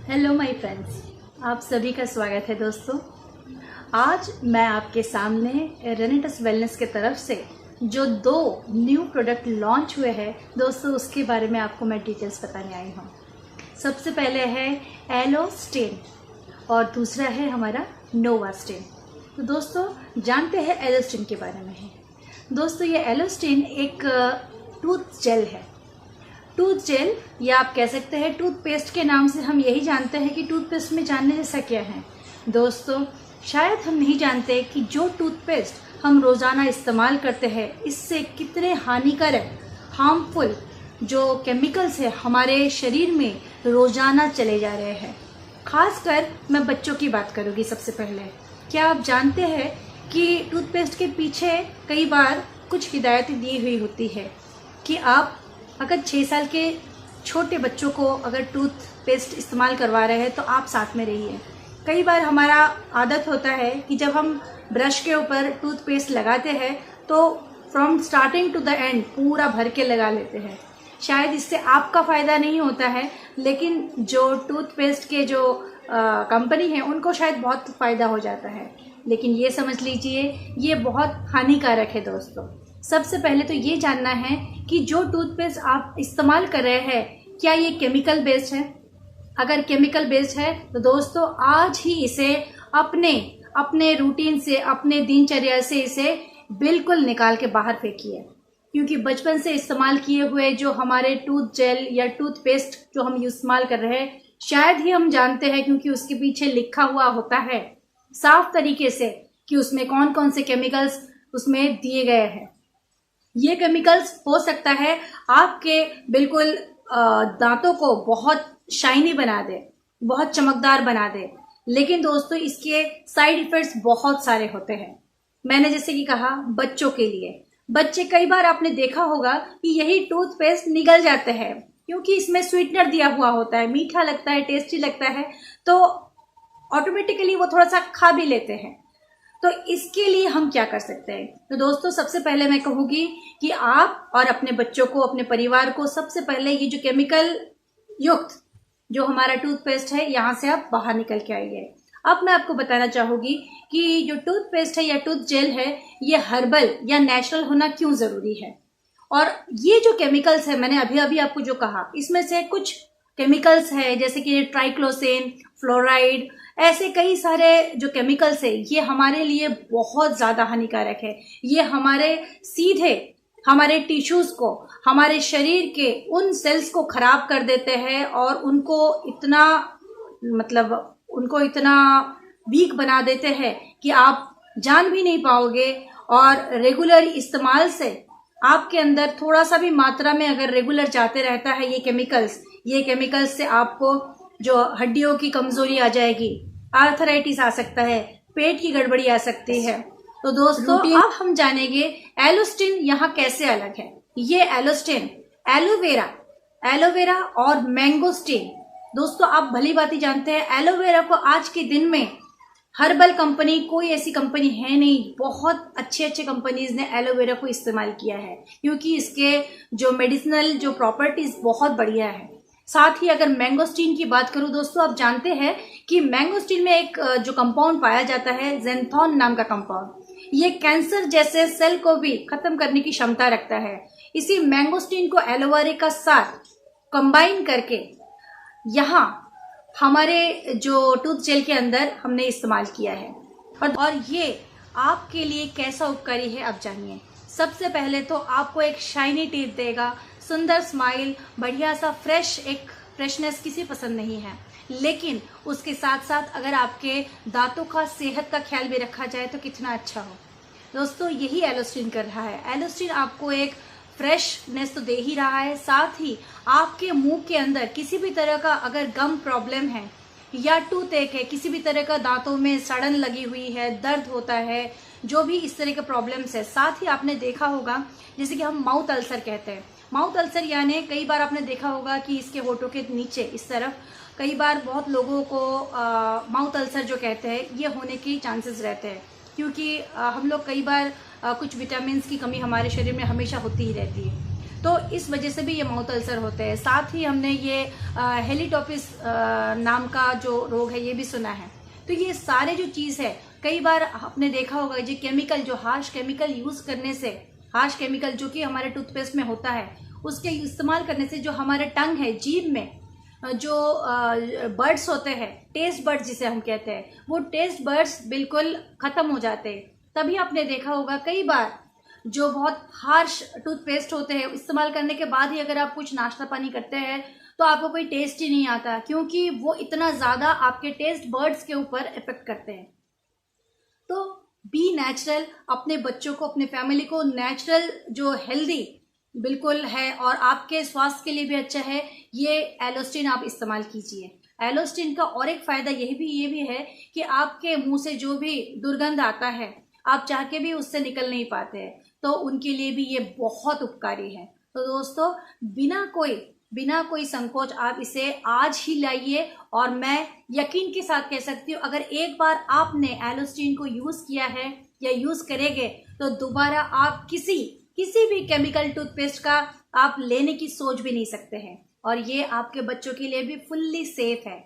Hello my friends, आप सभी का स्वागत है दोस्तों। आज मैं आपके सामने रेनिटस वेलनेस के तरफ से जो 2 न्यू प्रोडक्ट लॉन्च हुए हैं दोस्तों, उसके बारे में आपको मैं डिटेल्स बताने आई हूँ। सबसे पहले है एलोस्टेन और दूसरा है हमारा नोवास्टेन। तो दोस्तों जानते हैं एलोस्टेन के बारे में है। दोस्तों ये एलोस्टेन एक टूथ जेल है। टूथ जेल या आप कह सकते हैं टूथपेस्ट के नाम से हम यही जानते हैं कि टूथपेस्ट में जानने जैसा क्या है। दोस्तों शायद हम नहीं जानते कि जो टूथपेस्ट हम रोज़ाना इस्तेमाल करते हैं इससे कितने हानिकारक हार्मफुल जो केमिकल्स है हमारे शरीर में रोज़ाना चले जा रहे हैं। खासकर मैं बच्चों की बात करूँगी। सबसे पहले क्या आप जानते हैं कि टूथपेस्ट के पीछे कई बार कुछ हिदायतें दी हुई होती है कि आप अगर 6 साल के छोटे बच्चों को अगर टूथपेस्ट इस्तेमाल करवा रहे हैं तो आप साथ में रहिए। कई बार हमारा आदत होता है कि जब हम ब्रश के ऊपर टूथपेस्ट लगाते हैं तो from starting to the end पूरा भर के लगा लेते हैं। शायद इससे आपका फ़ायदा नहीं होता है, लेकिन जो टूथपेस्ट के जो कंपनी है उनको शायद बहुत फ़ायदा हो जाता है। लेकिन ये समझ लीजिए ये बहुत हानिकारक है दोस्तों। सबसे पहले तो ये जानना है कि जो टूथपेस्ट आप इस्तेमाल कर रहे हैं क्या ये केमिकल बेस्ड है। अगर केमिकल बेस्ड है तो दोस्तों आज ही इसे अपने रूटीन से, अपने दिनचर्या से इसे बिल्कुल निकाल के बाहर फेंकिए। क्योंकि बचपन से इस्तेमाल किए हुए जो हमारे टूथ जेल या टूथपेस्ट जो हम इस्तेमाल कर रहे हैं शायद ही हम जानते हैं, क्योंकि उसके पीछे लिखा हुआ होता है साफ तरीके से कि उसमें कौन कौन से केमिकल्स उसमें दिए गए हैं। ये केमिकल्स हो सकता है आपके बिल्कुल दांतों को बहुत शाइनी बना दे, बहुत चमकदार बना दे, लेकिन दोस्तों इसके साइड इफेक्ट्स बहुत सारे होते हैं। मैंने जैसे कि कहा बच्चों के लिए, बच्चे कई बार आपने देखा होगा कि यही टूथपेस्ट निगल जाते हैं क्योंकि इसमें स्वीटनर दिया हुआ होता है, मीठा लगता है, टेस्टी लगता है, तो ऑटोमेटिकली वो थोड़ा सा खा भी लेते हैं। तो इसके लिए हम क्या कर सकते हैं? तो दोस्तों सबसे पहले मैं कहूँगी कि आप और अपने बच्चों को, अपने परिवार को सबसे पहले ये जो केमिकल युक्त जो हमारा टूथपेस्ट है यहाँ से आप बाहर निकल के आइए। अब मैं आपको बताना चाहूँगी कि जो टूथपेस्ट है या टूथ जेल है ये हर्बल या नेचुरल होना क्यों ज़रूरी है। और ये जो केमिकल्स है मैंने अभी आपको जो कहा, इसमें से कुछ केमिकल्स है जैसे कि ट्राइक्लोसेन, फ्लोराइड, ऐसे कई सारे जो केमिकल्स है ये हमारे लिए बहुत ज़्यादा हानिकारक है। ये सीधे हमारे टिश्यूज़ को, हमारे शरीर के उन सेल्स को खराब कर देते हैं और उनको इतना वीक बना देते हैं कि आप जान भी नहीं पाओगे। और रेगुलर इस्तेमाल से आपके अंदर थोड़ा सा भी मात्रा में अगर रेगुलर जाते रहता है ये केमिकल्स से आपको जो हड्डियों की कमजोरी आ जाएगी, आर्थराइटिस आ सकता है, पेट की गड़बड़ी आ सकती है। तो दोस्तों अब हम जानेंगे एलोस्टेन यहाँ कैसे अलग है। ये एलोस्टेन एलोवेरा और मैंगोस्टेन। दोस्तों आप भली भांति जानते हैं एलोवेरा को आज के दिन में हर्बल कंपनी, कोई ऐसी कंपनी है नहीं, बहुत अच्छे कंपनीज ने एलोवेरा को इस्तेमाल किया है क्योंकि इसके जो मेडिसिनल जो प्रॉपर्टीज बहुत बढ़िया है। साथ ही अगर मैंगोस्टीन की बात करूं दोस्तों, आप जानते हैं कि मैंगोस्टीन में एक जो कंपाउंड पाया जाता है ज़ैंथोन नाम का कंपाउंड, ये कैंसर जैसे सेल को भी खत्म करने की क्षमता रखता है। इसी मैंगोस्टीन को एलोवेरा का साथ कंबाइन करके यहाँ हमारे जो टूथ जेल के अंदर हमने इस्तेमाल किया है। और ये आपके लिए कैसा उपकारी है आप जानिए। सबसे पहले तो आपको एक शाइनी टीथ देगा, सुंदर स्माइल, बढ़िया सा फ्रेशनेस किसी पसंद नहीं है, लेकिन उसके साथ साथ अगर आपके दांतों का, सेहत का ख्याल भी रखा जाए तो कितना अच्छा हो। दोस्तों यही एलोस्टेन कर रहा है। एलोस्टेन आपको एक फ्रेशनेस तो दे ही रहा है, साथ ही आपके मुंह के अंदर किसी भी तरह का अगर गम प्रॉब्लम है या टूथ एक है, किसी भी तरह का दांतों में सड़न लगी हुई है, दर्द होता है, जो भी इस तरह के प्रॉब्लम्स है। साथ ही आपने देखा होगा जैसे कि हम माउथ अल्सर कहते हैं, माउथ अल्सर यानी कई बार आपने देखा होगा कि इसके होठों के नीचे इस तरफ कई बार बहुत लोगों को माउथ अल्सर जो कहते हैं ये होने की चांसेस रहते हैं, क्योंकि हम लोग कई बार कुछ विटामिन की कमी हमारे शरीर में हमेशा होती ही रहती है। तो इस वजह से भी ये माउथ अल्सर होते हैं। साथ ही हमने ये हेलिटोपिस नाम का जो रोग है ये भी सुना है। तो ये सारे जो चीज़ है, कई बार आपने देखा होगा जो केमिकल, जो हार्श केमिकल यूज़ करने से, हार्श केमिकल जो कि हमारे टूथपेस्ट में होता है, उसके इस्तेमाल करने से जो हमारे टंग है, जीभ में जो बर्ड्स होते हैं, टेस्ट बर्ड्स जिसे हम कहते हैं, वो टेस्ट बर्ड्स बिल्कुल ख़त्म हो जाते हैं। तभी आपने देखा होगा कई बार जो बहुत हार्श टूथपेस्ट होते हैं, इस्तेमाल करने के बाद ही अगर आप कुछ नाश्ता पानी करते हैं तो आपको कोई टेस्ट ही नहीं आता, क्योंकि वो इतना ज़्यादा आपके टेस्ट बर्ड्स के ऊपर इफेक्ट करते हैं। तो बी नेचुरल, अपने बच्चों को, अपने फैमिली को नेचुरल जो हेल्दी बिल्कुल है और आपके स्वास्थ्य के लिए भी अच्छा है, ये एलोस्टिन आप इस्तेमाल कीजिए। एलोस्टिन का और एक फ़ायदा ये भी है कि आपके मुंह से जो भी दुर्गंध आता है, आप चाह के भी उससे निकल नहीं पाते हैं, तो उनके लिए भी ये बहुत उपकारी है। तो दोस्तों, बिना कोई संकोच आप इसे आज ही लाइए, और मैं यकीन के साथ कह सकती हूँ, अगर एक बार आपने एलोस्टिन को यूज़ किया है या यूज़ करेंगे तो दोबारा आप किसी भी केमिकल टूथपेस्ट का आप लेने की सोच भी नहीं सकते हैं, और ये आपके बच्चों के लिए भी फुल्ली सेफ है।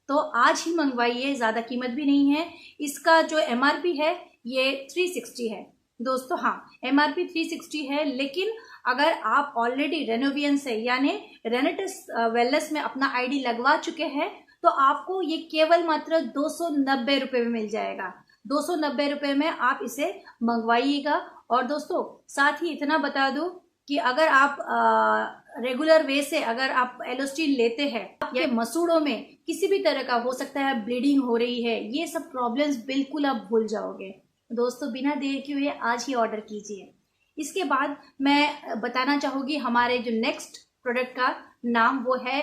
तो आज ही मंगवाइए, ज़्यादा कीमत भी नहीं है। इसका जो MRP है ये 360 है दोस्तों। हाँ, MRP 360 है, लेकिन अगर आप ऑलरेडी रेनोवियन से यानी रेनेटस वेलनेस में अपना ID लगवा चुके हैं तो आपको ये केवल मात्र 290 रुपये में मिल जाएगा। 290 रुपये में आप इसे मंगवाइएगा। और दोस्तों, साथ ही इतना बता दूं कि अगर आप रेगुलर वे से अगर आप एलोस्टिन लेते हैं, आपके मसूड़ों में किसी भी तरह का, हो सकता है ब्लीडिंग हो रही है, ये सब प्रॉब्लम्स बिल्कुल आप भूल जाओगे। दोस्तों, बिना देर किए हुए आज ही ऑर्डर कीजिए। इसके बाद मैं बताना चाहूँगी हमारे जो नेक्स्ट प्रोडक्ट का नाम वो है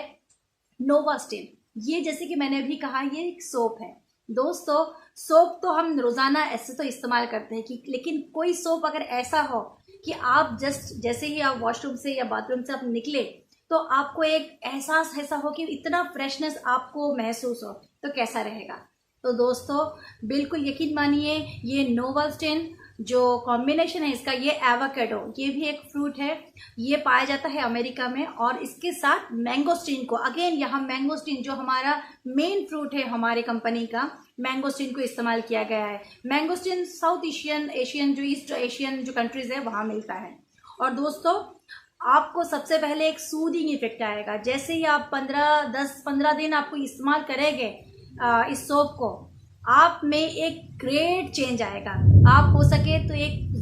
नोवास्टिन। ये जैसे कि मैंने अभी कहा, ये एक सोप है। दोस्तों, सोप तो हम रोज़ाना ऐसे तो इस्तेमाल करते हैं कि, लेकिन कोई सोप अगर ऐसा हो कि आप जैसे ही आप वॉशरूम से या बाथरूम से आप निकले तो आपको एक एहसास ऐसा हो कि इतना फ्रेशनेस आपको महसूस हो, तो कैसा रहेगा। तो दोस्तों, बिल्कुल यकीन मानिए, ये नोवास्टिन जो कॉम्बिनेशन है इसका, ये एवोकाडो, ये भी एक फ्रूट है, ये पाया जाता है अमेरिका में, और इसके साथ मैंगोस्टीन को, अगेन यहाँ मैंगोस्टीन जो हमारा मेन फ्रूट है हमारे कंपनी का, मैंगोस्टीन को इस्तेमाल किया गया है। मैंगोस्टीन साउथ एशियन जो ईस्ट एशियन जो कंट्रीज़ है वहाँ मिलता है। और दोस्तों, आपको सबसे पहले एक सूदिंग इफेक्ट आएगा। जैसे ही आप 10-15 दिन आपको इस्तेमाल करेंगे इस सोप को, आप में एक ग्रेट चेंज आएगा। आप हो सके तो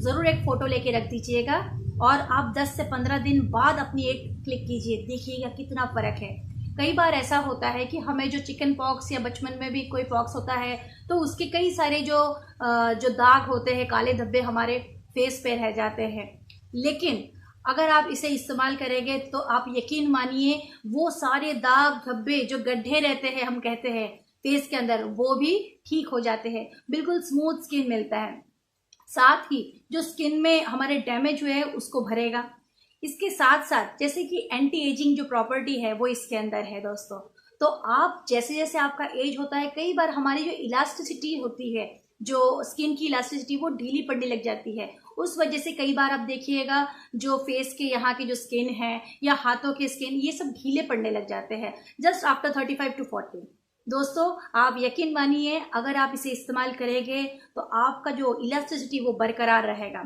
ज़रूर एक फ़ोटो लेके रख दीजिएगा, और आप 10 से 15 दिन बाद अपनी एक क्लिक कीजिए, देखिएगा कितना फ़र्क है। कई बार ऐसा होता है कि हमें जो चिकन पॉक्स या बचपन में भी कोई पॉक्स होता है तो उसके कई सारे जो दाग होते हैं, काले धब्बे हमारे फेस पे रह जाते हैं, लेकिन अगर आप इसे इस्तेमाल करेंगे तो आप यकीन मानिए वो सारे दाग धब्बे जो गड्ढे रहते हैं, हम कहते हैं फेस के अंदर, वो भी ठीक हो जाते हैं। बिल्कुल स्मूथ स्किन मिलता है। साथ ही जो स्किन में हमारे डैमेज हुए हैं उसको भरेगा। इसके साथ साथ जैसे कि एंटी एजिंग जो प्रॉपर्टी है वो इसके अंदर है दोस्तों। तो आप जैसे जैसे आपका एज होता है, कई बार हमारी जो इलास्टिसिटी होती है, जो स्किन की इलास्टिसिटी, वो ढीली पड़ने लग जाती है। उस वजह से कई बार आप देखिएगा जो फेस के यहाँ की जो स्किन है या हाथों के स्किन, ये सब ढीले पड़ने लग जाते हैं जस्ट आफ्टर 35 to 40। दोस्तों, आप यकीन मानिए, अगर आप इसे इस्तेमाल करेंगे तो आपका जो इलास्टिसिटी वो बरकरार रहेगा।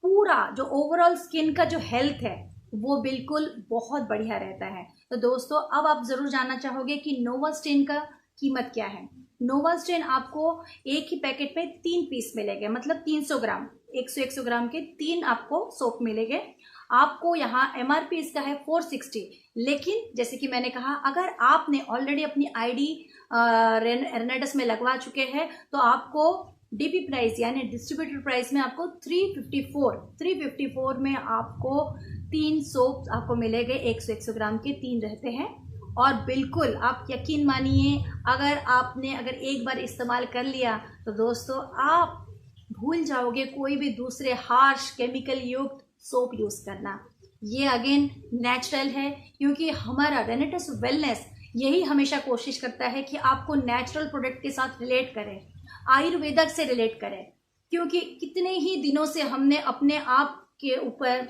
पूरा जो ओवरऑल स्किन का जो हेल्थ है वो बिल्कुल बहुत बढ़िया रहता है। तो दोस्तों, अब आप ज़रूर जानना चाहोगे कि नोवास्टिन का कीमत क्या है। नोवास्टिन आपको एक ही पैकेट में 3 पीस मिलेंगे, मतलब 300 ग्राम, 100 ग्राम के 3 आपको सोप मिलेंगे। आपको यहाँ MRP इसका है 460, लेकिन जैसे कि मैंने कहा, अगर आपने ऑलरेडी अपनी ID रेनेटस में लगवा चुके हैं तो आपको DP प्राइस यानी डिस्ट्रीब्यूटर प्राइस में आपको 354 में आपको 3 सोप आपको मिलेंगे। 100 ग्राम के 3 रहते हैं। और बिल्कुल आप यकीन मानिए, अगर एक बार इस्तेमाल कर लिया तो दोस्तों आप भूल जाओगे कोई भी दूसरे हार्श केमिकल युक्त सोप यूज़ करना। ये अगेन नेचुरल है, क्योंकि हमारा रेनेटस वेलनेस यही हमेशा कोशिश करता है कि आपको नेचुरल प्रोडक्ट के साथ रिलेट करें, आयुर्वेदिक से रिलेट करें। क्योंकि कितने ही दिनों से हमने अपने आप के ऊपर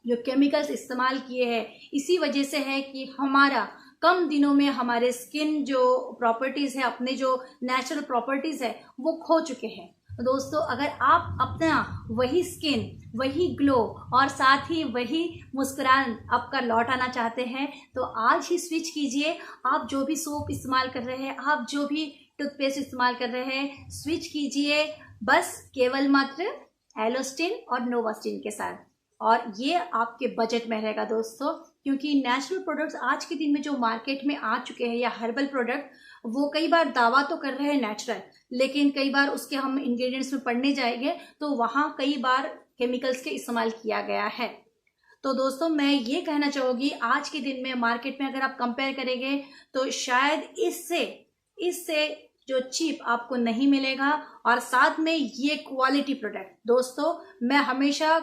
जो केमिकल्स इस्तेमाल किए हैं इसी वजह से है कि हमारा कम दिनों में हमारे स्किन जो प्रॉपर्टीज़ है, अपने जो नेचुरल प्रॉपर्टीज़ है वो खो चुके हैं। तो दोस्तों अगर आप अपना वही स्किन, वही ग्लो और साथ ही वही मुस्कुरान आपका लौट आना चाहते हैं तो आज ही स्विच कीजिए। आप जो भी सोप इस्तेमाल कर रहे हैं, आप जो भी टूथपेस्ट इस्तेमाल कर रहे हैं, स्विच कीजिए बस केवल मात्र एलोस्टिन और नोवास्टिन के साथ, और ये आपके बजट में रहेगा दोस्तों। क्योंकि नेचुरल प्रोडक्ट्स आज के दिन में जो मार्केट में आ चुके हैं या हर्बल प्रोडक्ट, वो कई बार दावा तो कर रहे हैं नेचुरल, लेकिन कई बार उसके हम इंग्रेडिएंट्स में पढ़ने जाएंगे तो वहाँ कई बार केमिकल्स के इस्तेमाल किया गया है। तो दोस्तों मैं ये कहना चाहूँगी आज के दिन में मार्केट में अगर आप कंपेयर करेंगे तो शायद इससे जो चीप आपको नहीं मिलेगा, और साथ में ये क्वालिटी प्रोडक्ट। दोस्तों मैं हमेशा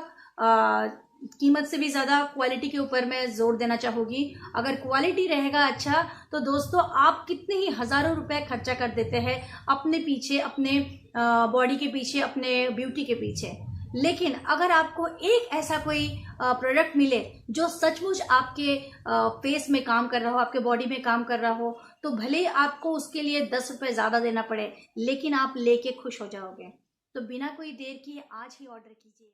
कीमत से भी ज़्यादा क्वालिटी के ऊपर मैं जोर देना चाहूँगी। अगर क्वालिटी रहेगा अच्छा तो दोस्तों आप कितने ही हज़ारों रुपए खर्चा कर देते हैं अपने पीछे, अपने बॉडी के पीछे, अपने ब्यूटी के पीछे, लेकिन अगर आपको एक ऐसा कोई प्रोडक्ट मिले जो सचमुच आपके फेस में काम कर रहा हो, आपके बॉडी में काम कर रहा हो, तो भले ही आपको उसके लिए 10 रुपये ज़्यादा देना पड़े, लेकिन आप लेके खुश हो जाओगे। तो बिना कोई देर किए आज ही ऑर्डर कीजिए।